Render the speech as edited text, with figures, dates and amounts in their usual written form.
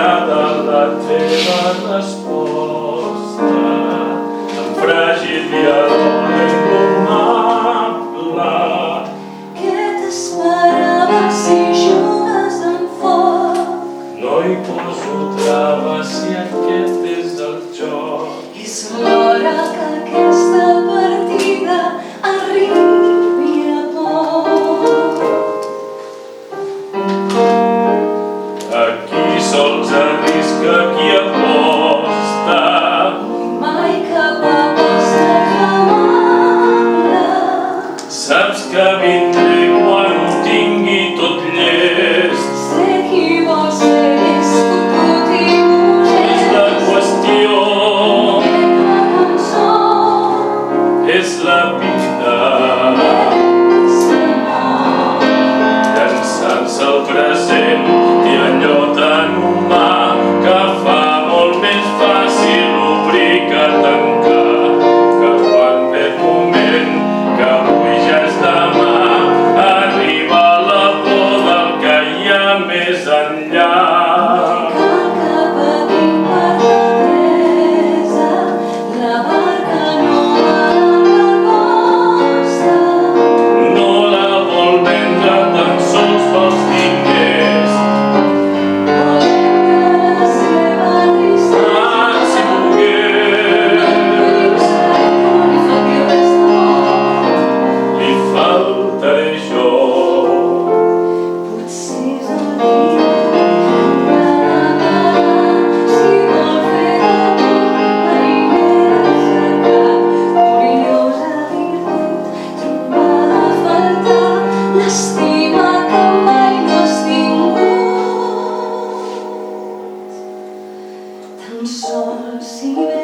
m'agrada la teva resposta, tan fràgil i alhora indomable. Què t'esperava si jugues amb foc? No hi poso traves si aquest és el joc. És l'hora que aquesta partida arribi a poc. Aquí sols arrisca qui aposta. Mai cap aposta inflamable. Saps que vindré quan ho tingui tot llest. Sé qui vol ser més fotut i És la qüestió, la cançó és la vida, és l'amor. llançant-se al present i allò tan humà que fa molt més fàcil obrir que tancar, que quan ve el moment que avui ja és demà, arriba la por del que hi ha més enllà. Cal que patim per l'adresa, la barca no va a la costa. No la vol vendre tan sols pels diners. Volem que la seva tristesa Si pogués, no li falti res d'amor. li faltaré jo. Potser és el dia que regalarà, si vol fer d'amor marinera cercar, curiosa virtut trobada a faltar, l'estima que mai no has tingut. Tan sols si ve